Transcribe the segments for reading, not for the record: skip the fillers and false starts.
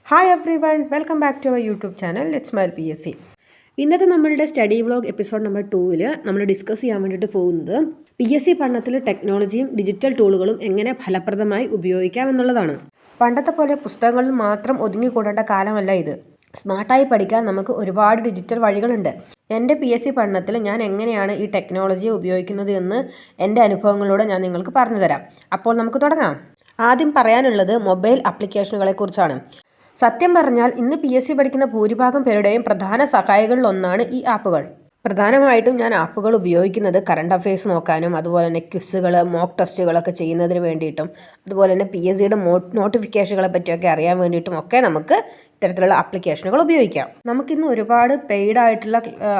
Hi everyone, welcome back to our YouTube channel let's smile PSC. ഇന്നത്തെ നമ്മളുടെ study vlog episode number 2-ൽ നമ്മൾ discuss ചെയ്യാൻ വേണ്ടിയിട്ട് പോകുന്നത് PSC പഠനത്തിൽ ടെക്നോളജിയും ഡിജിറ്റൽ ടൂളുകളും എങ്ങനെ ഫലപ്രദമായി ഉപയോഗിക്കാം എന്നുള്ളതാണ്. പണ്ടത്തെ പോലെ പുസ്തകങ്ങളിൽ മാത്രം ഒതുങ്ങിക്കൂടേണ്ട കാലമല്ല ഇത്. സ്മാർട്ടായി പഠിക്കാൻ നമുക്ക് ഒരുപാട് ഡിജിറ്റൽ വഴികളുണ്ട്. എൻ്റെ PSC പഠനത്തിൽ ഞാൻ എങ്ങനെയാണ് ഈ ടെക്നോളജിയെ ഉപയോഗിക്കുന്നത് എന്ന് എൻ്റെ അനുഭവങ്ങളിലൂടെ ഞാൻ നിങ്ങൾക്ക് പറഞ്ഞു തരാം. അപ്പോൾ നമുക്ക് തുടങ്ങാം. ആദ്യം പറയാനുള്ളത് മൊബൈൽ ആപ്ലിക്കേഷനുകളെക്കുറിച്ചാണ്. സത്യം പറഞ്ഞാൽ ഇന്ന് PSC പഠിക്കുന്ന ഭൂരിഭാഗം പേരുടെയും പ്രധാന സഹായികളിലൊന്നാണ് ഈ ആപ്പുകൾ. പ്രധാനമായിട്ടും ഞാൻ ആപ്പുകൾ ഉപയോഗിക്കുന്നത് കറണ്ട് അഫയേഴ്സ് നോക്കാനും അതുപോലെ തന്നെ ക്വിസുകൾ, മോക്ക് ടെസ്റ്റുകളൊക്കെ ചെയ്യുന്നതിന് വേണ്ടിയിട്ടും അതുപോലെ തന്നെ PSCയുടെ നോട്ടിഫിക്കേഷനുകളെ പറ്റിയൊക്കെ അറിയാൻ വേണ്ടിയിട്ടും ഒക്കെ നമുക്ക് ഇത്തരത്തിലുള്ള ആപ്ലിക്കേഷനുകൾ ഉപയോഗിക്കാം. നമുക്കിന്ന് ഒരുപാട് പെയ്ഡ് ആയിട്ടുള്ള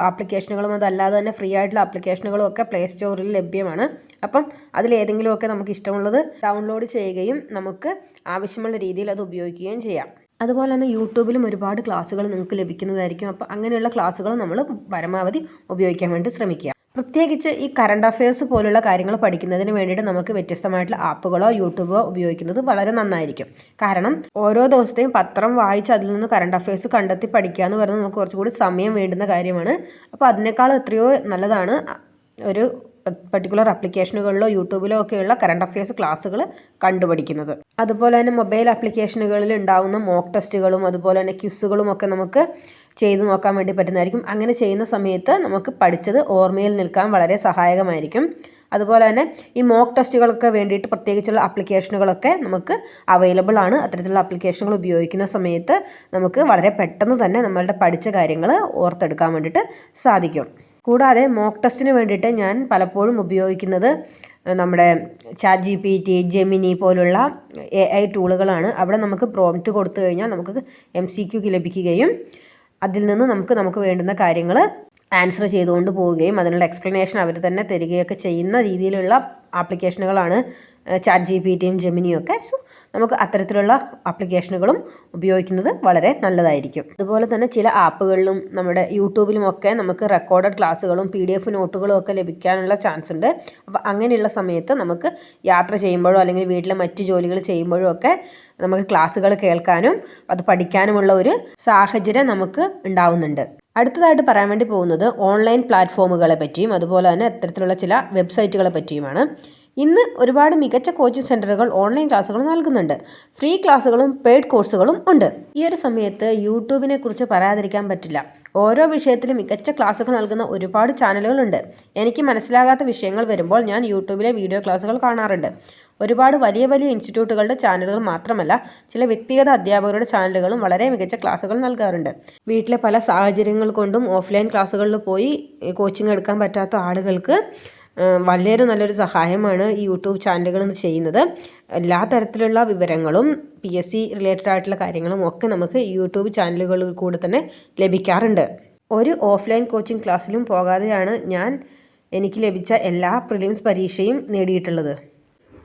ആപ്ലിക്കേഷനുകളും അതല്ലാതെ തന്നെ ഫ്രീ ആയിട്ടുള്ള ആപ്ലിക്കേഷനുകളും ഒക്കെ പ്ലേ സ്റ്റോറിൽ ലഭ്യമാണ്. അപ്പം അതിലേതെങ്കിലുമൊക്കെ നമുക്ക് ഇഷ്ടമുള്ളത് ഡൗൺലോഡ് ചെയ്യുകയും നമുക്ക് ആവശ്യമുള്ള രീതിയിൽ അത് ഉപയോഗിക്കുകയും ചെയ്യാം. അതുപോലെ തന്നെ യൂട്യൂബിലും ഒരുപാട് ക്ലാസ്സുകൾ നിങ്ങൾക്ക് ലഭിക്കുന്നതായിരിക്കും. അപ്പോൾ അങ്ങനെയുള്ള ക്ലാസ്സുകൾ നമ്മൾ പരമാവധി ഉപയോഗിക്കാൻ വേണ്ടി ശ്രമിക്കുക. പ്രത്യേകിച്ച് ഈ കറണ്ട് അഫയേഴ്സ് പോലുള്ള കാര്യങ്ങൾ പഠിക്കുന്നതിന് വേണ്ടിയിട്ട് നമുക്ക് വ്യത്യസ്തമായിട്ടുള്ള ആപ്പുകളോ യൂട്യൂബോ ഉപയോഗിക്കുന്നത് വളരെ നന്നായിരിക്കും. കാരണം ഓരോ ദിവസത്തെയും പത്രം വായിച്ച് അതിൽ നിന്ന് കറണ്ട് അഫയേഴ്സ് കണ്ടെത്തി പഠിക്കുക എന്ന് പറയുന്നത് നമുക്ക് കുറച്ചുകൂടി സമയം വേണ്ടുന്ന കാര്യമാണ്. അപ്പോൾ അതിനേക്കാൾ എത്രയോ നല്ലതാണ് ഒരു പർട്ടിക്കുലർ ആപ്ലിക്കേഷനുകളിലോ യൂട്യൂബിലോ ഒക്കെയുള്ള കറണ്ട് അഫയേഴ്സ് ക്ലാസ്സുകൾ കണ്ടുപഠിക്കുന്നത്. അതുപോലെ തന്നെ മൊബൈൽ ആപ്ലിക്കേഷനുകളിൽ ഉണ്ടാകുന്ന മോക്ക് ടെസ്റ്റുകളും അതുപോലെ തന്നെ ക്വിസുകളും ഒക്കെ നമുക്ക് ചെയ്തു നോക്കാൻ വേണ്ടി പറ്റുന്നതായിരിക്കും. അങ്ങനെ ചെയ്യുന്ന സമയത്ത് നമുക്ക് പഠിച്ചത് ഓർമ്മയിൽ നിൽക്കാൻ വളരെ സഹായകമായിരിക്കും. അതുപോലെ തന്നെ ഈ മോക്ക് ടെസ്റ്റുകൾക്ക് വേണ്ടിയിട്ട് പ്രത്യേകിച്ചുള്ള ആപ്ലിക്കേഷനുകളൊക്കെ നമുക്ക് അവൈലബിൾ ആണ്. അത്തരത്തിലുള്ള ആപ്ലിക്കേഷനുകൾ ഉപയോഗിക്കുന്ന സമയത്ത് നമുക്ക് വളരെ പെട്ടെന്ന് തന്നെ നമ്മളുടെ പഠിച്ച കാര്യങ്ങൾ ഓർത്തെടുക്കാൻ വേണ്ടിയിട്ട് സാധിക്കും. കൂടാതെ മോക്ക് ടെസ്റ്റിന് വേണ്ടിയിട്ട് ഞാൻ പലപ്പോഴും ഉപയോഗിക്കുന്നത് നമ്മുടെ ChatGPT, ജെമിനി പോലുള്ള AI ടൂളുകളാണ്. അവിടെ നമുക്ക് പ്രോംപ്റ്റ് കൊടുത്തു കഴിഞ്ഞാൽ നമുക്ക് MCQ ലഭിക്കുകയും അതിൽ നിന്ന് നമുക്ക് വേണ്ടുന്ന കാര്യങ്ങൾ ആൻസർ ചെയ്തുകൊണ്ട് പോവുകയും അതിനുള്ള എക്സ്പ്ലനേഷൻ അവർ തന്നെ തരികയൊക്കെ ചെയ്യുന്ന രീതിയിലുള്ള ആപ്ലിക്കേഷനുകളാണ് ChatGPTയും ജെമിനിയും ഒക്കെ. സോ നമുക്ക് അത്തരത്തിലുള്ള ആപ്ലിക്കേഷനുകളും ഉപയോഗിക്കുന്നത് വളരെ നല്ലതായിരിക്കും. അതുപോലെ തന്നെ ചില ആപ്പുകളിലും നമ്മുടെ യൂട്യൂബിലുമൊക്കെ നമുക്ക് റെക്കോർഡഡ് ക്ലാസ്സുകളും PDF നോട്ടുകളും ഒക്കെ ലഭിക്കാനുള്ള ചാൻസ് ഉണ്ട്. അപ്പോൾ അങ്ങനെയുള്ള സമയത്ത് നമുക്ക് യാത്ര ചെയ്യുമ്പോഴോ അല്ലെങ്കിൽ വീട്ടിലെ മറ്റു ജോലികൾ ചെയ്യുമ്പോഴോ ഒക്കെ നമുക്ക് ക്ലാസ്സുകൾ കേൾക്കാനും അത് പഠിക്കാനുമുള്ള ഒരു സാഹചര്യം നമുക്ക് ഉണ്ടാവുന്നുണ്ട്. അടുത്തതായിട്ട് പറയാൻ വേണ്ടി പോകുന്നത് ഓൺലൈൻ പ്ലാറ്റ്ഫോമുകളെ പറ്റിയും അതുപോലെ തന്നെ അത്തരത്തിലുള്ള ചില വെബ്സൈറ്റുകളെ പറ്റിയുമാണ്. ഇന്ന് ഒരുപാട് മികച്ച കോച്ചിങ് സെൻറ്ററുകൾ ഓൺലൈൻ ക്ലാസ്സുകൾ നൽകുന്നുണ്ട്. ഫ്രീ ക്ലാസ്സുകളും പെയ്ഡ് കോഴ്സുകളും ഉണ്ട്. ഈ ഒരു സമയത്ത് യൂട്യൂബിനെ കുറിച്ച് പറയാതിരിക്കാൻ പറ്റില്ല. ഓരോ വിഷയത്തിലും മികച്ച ക്ലാസ്സുകൾ നൽകുന്ന ഒരുപാട് ചാനലുകളുണ്ട്. എനിക്ക് മനസ്സിലാകാത്ത വിഷയങ്ങൾ വരുമ്പോൾ ഞാൻ യൂട്യൂബിലെ വീഡിയോ ക്ലാസ്സുകൾ കാണാറുണ്ട്. ഒരുപാട് വലിയ വലിയ ഇൻസ്റ്റിറ്റ്യൂട്ടുകളുടെ ചാനലുകൾ മാത്രമല്ല, ചില വ്യക്തിഗത അധ്യാപകരുടെ ചാനലുകളും വളരെ മികച്ച ക്ലാസ്സുകൾ നൽകാറുണ്ട്. വീട്ടിലെ പല സാഹചര്യങ്ങൾ കൊണ്ടും ഓഫ്ലൈൻ ക്ലാസ്സുകളിൽ പോയി കോച്ചിങ് എടുക്കാൻ പറ്റാത്ത ആളുകൾക്ക് നല്ലൊരു സഹായമാണ് ഈ യൂട്യൂബ് ചാനലുകൾ ചെയ്യുന്നത്. എല്ലാ തരത്തിലുള്ള വിവരങ്ങളും PSC റിലേറ്റഡ് ആയിട്ടുള്ള കാര്യങ്ങളും ഒക്കെ നമുക്ക് യൂട്യൂബ് ചാനലുകളിൽ കൂടെ തന്നെ ലഭിക്കാറുണ്ട്. ഒരു ഓഫ്ലൈൻ കോച്ചിങ് ക്ലാസ്സിലും പോകാതെയാണ് എനിക്ക് ലഭിച്ച എല്ലാ പ്രിലിംസ് പരീക്ഷയും നേടിയിട്ടുള്ളത്.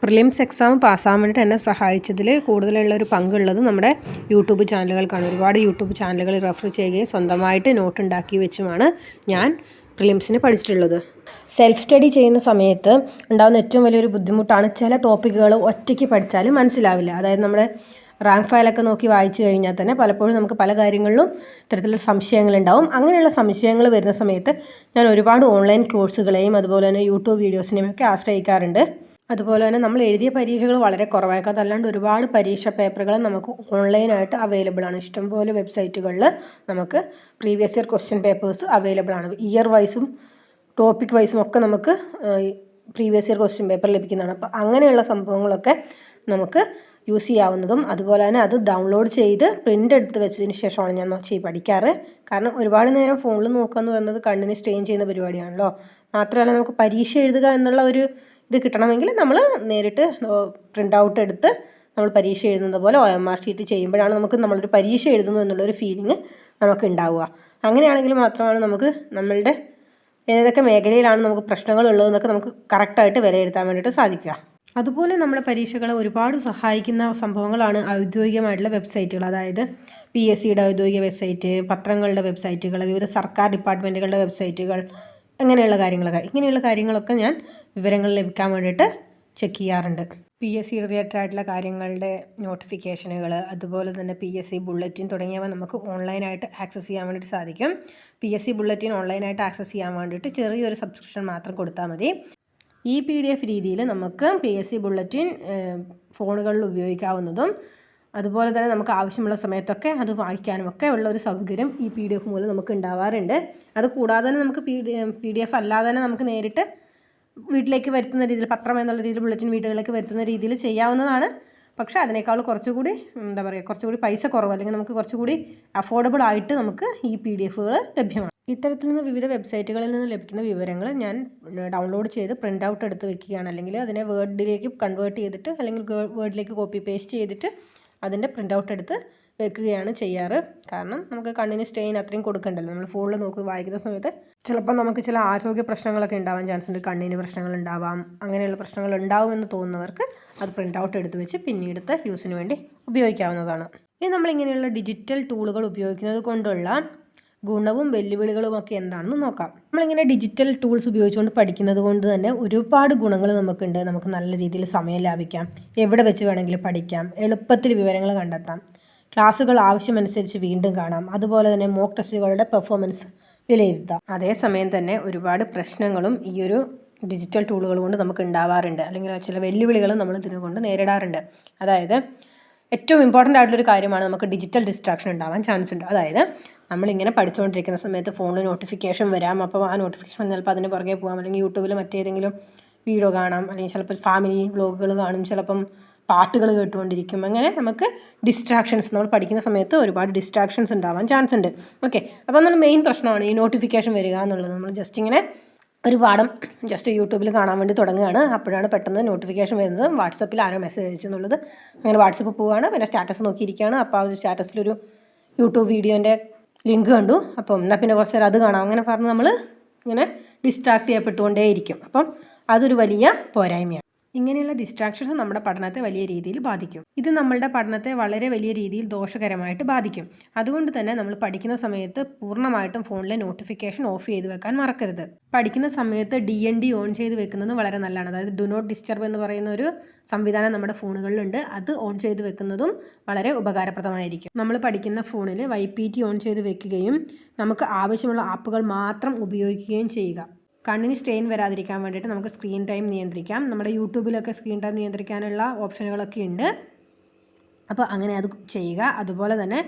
പ്രിലിംസ് എക്സാം പാസ്സാകാൻ വേണ്ടിയിട്ട് എന്നെ സഹായിച്ചതിൽ കൂടുതലുള്ള ഒരു പങ്കുള്ളത് നമ്മുടെ യൂട്യൂബ് ചാനലുകൾക്കാണ്. ഒരുപാട് യൂട്യൂബ് ചാനലുകൾ റെഫർ ചെയ്യുകയും സ്വന്തമായിട്ട് നോട്ട് ഉണ്ടാക്കി വെച്ചുമാണ് ഞാൻ പ്രിലിംസിന് പഠിച്ചിട്ടുള്ളത്. സെൽഫ് സ്റ്റഡി ചെയ്യുന്ന സമയത്ത് ഉണ്ടാകുന്ന ഏറ്റവും വലിയൊരു ബുദ്ധിമുട്ടാണ് ചില ടോപ്പിക്കുകൾ ഒറ്റയ്ക്ക് പഠിച്ചാലും മനസ്സിലാവില്ല. അതായത് നമ്മുടെ റാങ്ക് ഫയലൊക്കെ നോക്കി വായിച്ചു കഴിഞ്ഞാൽ തന്നെ പലപ്പോഴും നമുക്ക് പല കാര്യങ്ങളിലും ഇത്തരത്തിലുള്ള സംശയങ്ങളുണ്ടാവും. അങ്ങനെയുള്ള സംശയങ്ങൾ വരുന്ന സമയത്ത് ഞാൻ ഒരുപാട് ഓൺലൈൻ കോഴ്സുകളെയും അതുപോലെ തന്നെ യൂട്യൂബ് വീഡിയോസിനെയും ഒക്കെ ആശ്രയിക്കാറുണ്ട്. അതുപോലെ തന്നെ നമ്മൾ എഴുതിയ പരീക്ഷകൾ വളരെ കുറവായിരിക്കും. അതല്ലാണ്ട് ഒരുപാട് പരീക്ഷ പേപ്പറുകൾ നമുക്ക് ഓൺലൈനായിട്ട് അവൈലബിൾ ആണ്. ഇഷ്ടംപോലെ വെബ്സൈറ്റുകളിൽ നമുക്ക് previous year question papers available ആണ്. ഇയർ വൈസും ടോപ്പിക് വൈസും ഒക്കെ നമുക്ക് പ്രീവിയസ് ഇയർ ക്വസ്റ്റ്യൻ പേപ്പർ ലഭിക്കുന്നതാണ്. അപ്പോൾ അങ്ങനെയുള്ള സംഭവങ്ങളൊക്കെ നമുക്ക് യൂസ് ചെയ്യാവുന്നതും അതുപോലെ തന്നെ അത് ഡൗൺലോഡ് ചെയ്ത് പ്രിൻ്റ് എടുത്ത് വെച്ചതിന് ശേഷമാണ് ഞാൻ പഠിക്കാറ്. കാരണം ഒരുപാട് നേരം ഫോണിൽ നോക്കുക എന്ന് പറയുന്നത് കണ്ണിന് സ്ട്രെയിൻ ചെയ്യുന്ന പരിപാടിയാണല്ലോ. മാത്രമല്ല നമുക്ക് പരീക്ഷ എഴുതുക എന്നുള്ള ഒരു ഇത് കിട്ടണമെങ്കിൽ നമ്മൾ നേരിട്ട് പ്രിൻ്റ് ഔട്ട് എടുത്ത് നമ്മൾ പരീക്ഷ എഴുതുന്നത് പോലെ OMR ഷീറ്റ് ചെയ്യുമ്പോഴാണ് നമുക്ക് നമ്മളൊരു പരീക്ഷ എഴുതുന്നു എന്നുള്ളൊരു ഫീലിംഗ് നമുക്ക് ഉണ്ടാവുക. അങ്ങനെയാണെങ്കിൽ മാത്രമാണ് നമുക്ക് നമ്മളുടെ ഏതൊക്കെ മേഖലയിലാണ് നമുക്ക് പ്രശ്നങ്ങളുള്ളതെന്നൊക്കെ നമുക്ക് കറക്റ്റായിട്ട് വിലയിരുത്താൻ വേണ്ടിയിട്ട് സാധിക്കുക. അതുപോലെ നമ്മുടെ പരീക്ഷകളെ ഒരുപാട് സഹായിക്കുന്ന സംഭവങ്ങളാണ് ഔദ്യോഗികമായിട്ടുള്ള വെബ്സൈറ്റുകൾ. അതായത് PSCയുടെ ഔദ്യോഗിക വെബ്സൈറ്റ്, പത്രങ്ങളുടെ വെബ്സൈറ്റുകൾ, വിവിധ സർക്കാർ ഡിപ്പാർട്ട്മെൻറ്റുകളുടെ വെബ്സൈറ്റുകൾ, ഇങ്ങനെയുള്ള കാര്യങ്ങളൊക്കെ ഞാൻ വിവരങ്ങൾ ലഭിക്കാൻ വേണ്ടിയിട്ട് ചെക്ക് ചെയ്യാറുണ്ട്. PSC റിലേറ്റഡ് ആയിട്ടുള്ള കാര്യങ്ങളുടെ നോട്ടിഫിക്കേഷനുകൾ, അതുപോലെ തന്നെ PSC ബുള്ളറ്റിൻ തുടങ്ങിയവ നമുക്ക് ഓൺലൈനായിട്ട് ആക്സസ് ചെയ്യാൻ വേണ്ടിയിട്ട് സാധിക്കും. PSC ബുള്ളറ്റിൻ ഓൺലൈനായിട്ട് ആക്സസ് ചെയ്യാൻ വേണ്ടിയിട്ട് ചെറിയൊരു സബ്സ്ക്രിപ്ഷൻ മാത്രം കൊടുത്താൽ മതി. ഈ PDF രീതിയിൽ നമുക്ക് PSC ബുള്ളറ്റിൻ ഫോണുകളിൽ ഉപയോഗിക്കാവുന്നതും അതുപോലെ തന്നെ നമുക്ക് ആവശ്യമുള്ള സമയത്തൊക്കെ അത് വായിക്കാനും ഒക്കെ ഉള്ള ഒരു സൗകര്യം ഈ PDF മൂലം നമുക്ക് ഉണ്ടാവാറുണ്ട്. അത് കൂടാതെ തന്നെ നമുക്ക് PDF അല്ലാതെ തന്നെ നമുക്ക് നേരിട്ട് വീട്ടിലേക്ക് വരുത്തുന്ന രീതിയിൽ, പത്രം എന്നുള്ള രീതിയിൽ ബുള്ളറ്റിൻ വീടുകളിലേക്ക് വരുത്തുന്ന രീതിയിൽ ചെയ്യാവുന്നതാണ്. പക്ഷേ അതിനേക്കാൾ കുറച്ചുകൂടി കുറച്ചുകൂടി പൈസ കുറവ്, അല്ലെങ്കിൽ നമുക്ക് കുറച്ചുകൂടി അഫോർഡബിൾ ആയിട്ട് നമുക്ക് ഈ PDFകൾ ലഭ്യമാണ്. ഇത്തരത്തിൽ നിന്ന് വിവിധ വെബ്സൈറ്റുകളിൽ നിന്ന് ലഭിക്കുന്ന വിവരങ്ങൾ ഞാൻ ഡൗൺലോഡ് ചെയ്ത് പ്രിൻ്റ് ഔട്ട് എടുത്ത് വെക്കുകയാണ്, അല്ലെങ്കിൽ അതിനെ വേർഡിലേക്ക് കൺവേർട്ട് ചെയ്തിട്ട്, അല്ലെങ്കിൽ വേർഡിലേക്ക് കോപ്പി പേസ്റ്റ് ചെയ്തിട്ട് അതിൻ്റെ പ്രിൻ്റ് ഔട്ട് എടുത്ത് വെക്കുകയാണ് ചെയ്യാറ്. കാരണം നമുക്ക് കണ്ണിന് സ്ട്രെയിൻ അത്രയും കൊടുക്കണ്ടല്ലോ. നമ്മൾ ഫോണിൽ നോക്കി വായിക്കുന്ന സമയത്ത് ചിലപ്പോൾ നമുക്ക് ചില ആരോഗ്യ പ്രശ്നങ്ങളൊക്കെ ഉണ്ടാവാൻ ചാൻസ് ഉണ്ട്. കണ്ണിന് പ്രശ്നങ്ങൾ ഉണ്ടാവാം, അങ്ങനെയുള്ള പ്രശ്നങ്ങൾ ഉണ്ടാവുമെന്ന് തോന്നുന്നവർക്ക് അത് പ്രിൻ്റ് ഔട്ട് എടുത്ത് വെച്ച് പിന്നീടത്തെ യൂസിന് വേണ്ടി ഉപയോഗിക്കാവുന്നതാണ്. ഇനി നമ്മളിങ്ങനെയുള്ള ഡിജിറ്റൽ ടൂളുകൾ ഉപയോഗിക്കുന്നത് കൊണ്ടുള്ള ഗുണവും വെല്ലുവിളികളുമൊക്കെ എന്താണെന്ന് നോക്കാം. നമ്മളിങ്ങനെ ഡിജിറ്റൽ ടൂൾസ് ഉപയോഗിച്ചുകൊണ്ട് പഠിക്കുന്നത് കൊണ്ട് തന്നെ ഒരുപാട് ഗുണങ്ങൾ നമുക്കുണ്ട്. നമുക്ക് നല്ല രീതിയിൽ സമയം ലാഭിക്കാം, എവിടെ വെച്ച് വേണമെങ്കിലും പഠിക്കാം, എളുപ്പത്തിൽ വിവരങ്ങൾ കണ്ടെത്താം, ക്ലാസ്സുകൾ ആവശ്യമനുസരിച്ച് വീണ്ടും കാണാം, അതുപോലെ തന്നെ മോക്ക് ടെസ്റ്റുകളുടെ പെർഫോമൻസ് വിലയിരുത്താം. അതേസമയം തന്നെ ഒരുപാട് പ്രശ്നങ്ങളും ഈ ഒരു ഡിജിറ്റൽ ടൂളുകൾ കൊണ്ട് നമുക്ക് ഉണ്ടാവാറുണ്ട്, അല്ലെങ്കിൽ ചില വെല്ലുവിളികളും നമ്മൾ ഇതിനുകൊണ്ട് നേരിടാറുണ്ട്. അതായത് ഏറ്റവും ഇമ്പോർട്ടൻ്റ് ആയിട്ടുള്ളൊരു കാര്യമാണ്, നമുക്ക് ഡിജിറ്റൽ ഡിസ്ട്രാക്ഷൻ ഉണ്ടാവാൻ ചാൻസ് ഉണ്ട്. അതായത് നമ്മളിങ്ങനെ പഠിച്ചുകൊണ്ടിരിക്കുന്ന സമയത്ത് ഫോണിൽ നോട്ടിഫിക്കേഷൻ വരാം. അപ്പോൾ ആ നോട്ടിഫിക്കേഷൻ ചിലപ്പോൾ അതിന് പുറകെ പോകാം, അല്ലെങ്കിൽ യൂട്യൂബിൽ മറ്റേതെങ്കിലും വീഡിയോ കാണാം, അല്ലെങ്കിൽ ചിലപ്പോൾ ഫാമിലി വ്ലോഗുകൾ കാണും, ചിലപ്പം പാട്ടുകൾ കേട്ടുകൊണ്ടിരിക്കും. അങ്ങനെ നമുക്ക് ഡിസ്ട്രാക്ഷൻസ്, നമ്മൾ പഠിക്കുന്ന സമയത്ത് ഒരുപാട് ഡിസ്ട്രാക്ഷൻസ് ഉണ്ടാവാൻ ചാൻസ് ഉണ്ട്. ഓക്കെ, അപ്പോൾ നമ്മൾ മെയിൻ പ്രശ്നമാണ് ഈ നോട്ടിഫിക്കേഷൻ വരിക എന്നുള്ളത്. നമ്മൾ ജസ്റ്റ് ഇങ്ങനെ ഒരു പാഠം ജസ്റ്റ് യൂട്യൂബിൽ കാണാൻ വേണ്ടി തുടങ്ങുകയാണ്, അപ്പോഴാണ് പെട്ടെന്ന് നോട്ടിഫിക്കേഷൻ വരുന്നത്, വാട്സപ്പിൽ ആരോ മെസ്സേജ് അയച്ചെന്നുള്ളത്. അങ്ങനെ വാട്സപ്പ് പോവുകയാണ്, പിന്നെ സ്റ്റാറ്റസ് നോക്കിയിരിക്കുകയാണ്. അപ്പോൾ ആ ഒരു സ്റ്റാറ്റസിലൊരു യൂട്യൂബ് വീഡിയോൻ്റെ ലിങ്ക് കണ്ടു, അപ്പം എന്നാൽ പിന്നെ കുറച്ച് നേരം അത് കാണാം, അങ്ങനെ പറഞ്ഞ് നമ്മൾ ഇങ്ങനെ ഡിസ്ട്രാക്ട് ചെയ്യപ്പെട്ടുകൊണ്ടേയിരിക്കും. അപ്പം അതൊരു വലിയ പോരായ്മയാണ്. ഇങ്ങനെയുള്ള ഡിസ്ട്രാക്ഷൻസ് നമ്മുടെ പഠനത്തെ വലിയ രീതിയിൽ ബാധിക്കും. ഇത് നമ്മളുടെ പഠനത്തെ വളരെ വലിയ രീതിയിൽ ദോഷകരമായിട്ട് ബാധിക്കും. അതുകൊണ്ട് തന്നെ നമ്മൾ പഠിക്കുന്ന സമയത്ത് പൂർണ്ണമായിട്ടും ഫോണിലെ നോട്ടിഫിക്കേഷൻ ഓഫ് ചെയ്ത് വെക്കാൻ മറക്കരുത്. പഠിക്കുന്ന സമയത്ത് DND ഓൺ ചെയ്ത് വെക്കുന്നത് വളരെ നല്ലതാണ്. അതായത് ഡു നോട്ട് ഡിസ്റ്റർബ് എന്ന് പറയുന്ന ഒരു സംവിധാനം നമ്മുടെ ഫോണുകളിലുണ്ട്. അത് ഓൺ ചെയ്ത് വെക്കുന്നതും വളരെ ഉപകാരപ്രദമായിരിക്കും. നമ്മൾ പഠിക്കുന്ന ഫോണിൽ YPT ഓൺ ചെയ്ത് വെക്കുകയും നമുക്ക് ആവശ്യമുള്ള ആപ്പുകൾ മാത്രം ഉപയോഗിക്കുകയും ചെയ്യുക. കണ്ണിന് സ്ട്രെയിൻ വരാതിരിക്കാൻ വേണ്ടിയിട്ട് നമുക്ക് സ്ക്രീൻ ടൈം നിയന്ത്രിക്കാം. നമ്മുടെ യൂട്യൂബിലൊക്കെ സ്ക്രീൻ ടൈം നിയന്ത്രിക്കാനുള്ള ഓപ്ഷനുകളൊക്കെ ഉണ്ട്. അപ്പോൾ അങ്ങനെ അത് ചെയ്യുക. അതുപോലെ തന്നെ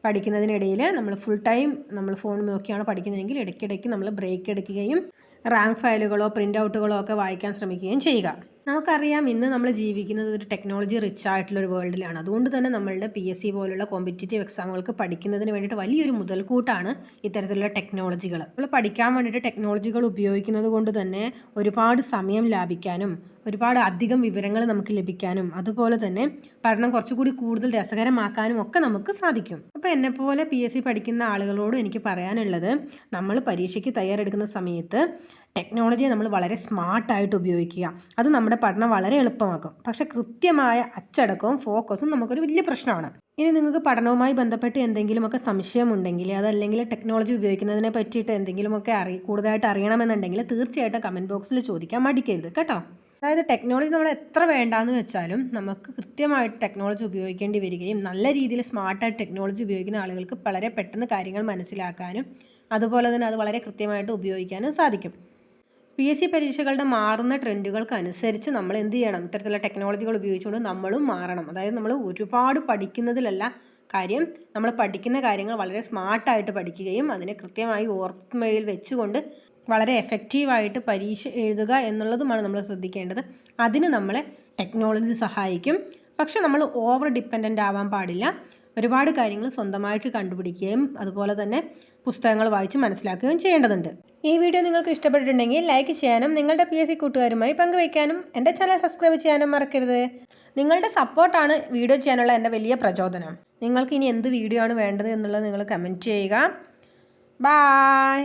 പഠിക്കുന്നതിനിടയിൽ നമ്മൾ ഫുൾ ടൈം നമ്മൾ ഫോൺ നോക്കിയാണ് പഠിക്കുന്നതെങ്കിൽ ഇടയ്ക്കിടയ്ക്ക് നമ്മൾ ബ്രേക്ക് എടുക്കുകയും റാങ്ക് ഫയലുകളോ പ്രിൻ്റ് ഔട്ടുകളോ ഒക്കെ വായിക്കാൻ ശ്രമിക്കുകയും ചെയ്യുക. നമുക്കറിയാം, ഇന്ന് നമ്മൾ ജീവിക്കുന്നത് ഒരു ടെക്നോളജി റിച്ച് ആയിട്ടുള്ളൊരു വേൾഡിലാണ്. അതുകൊണ്ട് തന്നെ നമ്മളുടെ PSC പോലുള്ള കോമ്പറ്റേറ്റീവ് എക്സാമുകൾക്ക് പഠിക്കുന്നതിന് വേണ്ടിയിട്ട് വലിയൊരു മുതൽക്കൂട്ടാണ് ഇത്തരത്തിലുള്ള ടെക്നോളജികൾ. നമ്മൾ പഠിക്കാൻ വേണ്ടിയിട്ട് ടെക്നോളജികൾ ഉപയോഗിക്കുന്നത് കൊണ്ട് തന്നെ ഒരുപാട് സമയം ലാഭിക്കാനും ഒരുപാട് അധികം വിവരങ്ങൾ നമുക്ക് ലഭിക്കാനും അതുപോലെ തന്നെ പഠനം കുറച്ചുകൂടി കൂടുതൽ രസകരമാക്കാനും ഒക്കെ നമുക്ക് സാധിക്കും. അപ്പോൾ എന്നെപ്പോലെ PSC പഠിക്കുന്ന ആളുകളോട് എനിക്ക് പറയാനുള്ളത്, നമ്മൾ പരീക്ഷയ്ക്ക് തയ്യാറെടുക്കുന്ന സമയത്ത് ടെക്നോളജിയെ നമ്മൾ വളരെ സ്മാർട്ടായിട്ട് ഉപയോഗിക്കുക. അത് നമ്മുടെ പഠനം വളരെ എളുപ്പമാക്കും. പക്ഷേ കൃത്യമായ അച്ചടക്കവും ഫോക്കസും നമുക്കൊരു വലിയ പ്രശ്നമാണ്. ഇനി നിങ്ങൾക്ക് പഠനവുമായി ബന്ധപ്പെട്ട് എന്തെങ്കിലുമൊക്കെ സംശയമുണ്ടെങ്കിൽ, അതല്ലെങ്കിൽ ടെക്നോളജി ഉപയോഗിക്കുന്നതിനെ പറ്റിയിട്ട് എന്തെങ്കിലുമൊക്കെ കൂടുതലായിട്ട് അറിയണമെന്നുണ്ടെങ്കിൽ തീർച്ചയായിട്ടും കമൻറ്റ് ബോക്സിൽ ചോദിക്കാൻ മടിക്കരുത് കേട്ടോ. അതായത് ടെക്നോളജി നമ്മൾ എത്ര വേണ്ടാന്ന് വെച്ചാലും നമുക്ക് കൃത്യമായിട്ട് ടെക്നോളജി ഉപയോഗിക്കേണ്ടി വരികയും നല്ല രീതിയിൽ സ്മാർട്ടായിട്ട് ടെക്നോളജി ഉപയോഗിക്കുന്ന ആളുകൾക്ക് വളരെ പെട്ടെന്ന് കാര്യങ്ങൾ മനസ്സിലാക്കാനും അതുപോലെ തന്നെ അത് വളരെ കൃത്യമായിട്ട് ഉപയോഗിക്കാനും സാധിക്കും. PSC പരീക്ഷകളുടെ മാറുന്ന ട്രെൻഡുകൾക്ക് അനുസരിച്ച് നമ്മൾ എന്ത് ചെയ്യണം, ഇത്തരത്തിലുള്ള ടെക്നോളജികൾ ഉപയോഗിച്ചുകൊണ്ട് നമ്മളും മാറണം. അതായത് നമ്മൾ ഒരുപാട് പഠിക്കുന്നതിലല്ല കാര്യം, നമ്മൾ പഠിക്കുന്ന കാര്യങ്ങൾ വളരെ സ്മാർട്ടായിട്ട് പഠിക്കുകയും അതിനെ കൃത്യമായി ഓർമ്മയിൽ വെച്ചുകൊണ്ട് വളരെ എഫക്റ്റീവായിട്ട് പരീക്ഷ എഴുതുക എന്നുള്ളതുമാണ് നമ്മൾ ശ്രദ്ധിക്കേണ്ടത്. അതിന് നമ്മളെ ടെക്നോളജി സഹായിക്കും. പക്ഷെ നമ്മൾ ഓവർ ഡിപ്പെൻഡൻ്റ് ആവാൻ പാടില്ല. ഒരുപാട് കാര്യങ്ങൾ സ്വന്തമായിട്ട് കണ്ടുപിടിക്കുകയും അതുപോലെ തന്നെ പുസ്തകങ്ങൾ വായിച്ച് മനസ്സിലാക്കുകയും ചെയ്യേണ്ടതുണ്ട്. ഈ വീഡിയോ നിങ്ങൾക്ക് ഇഷ്ടപ്പെട്ടിട്ടുണ്ടെങ്കിൽ ലൈക്ക് ചെയ്യാനും നിങ്ങളുടെ PSC കൂട്ടുകാരുമായി പങ്കുവയ്ക്കാനും എൻ്റെ ചാനൽ സബ്സ്ക്രൈബ് ചെയ്യാനും മറക്കരുത്. നിങ്ങളുടെ സപ്പോർട്ടാണ് വീഡിയോ ചെയ്യാനുള്ള എൻ്റെ വലിയ പ്രചോദനം. നിങ്ങൾക്ക് ഇനി എന്ത് വീഡിയോ ആണ് വേണ്ടത് എന്നുള്ളത് നിങ്ങൾ കമൻറ്റ് ചെയ്യുക. ബൈ.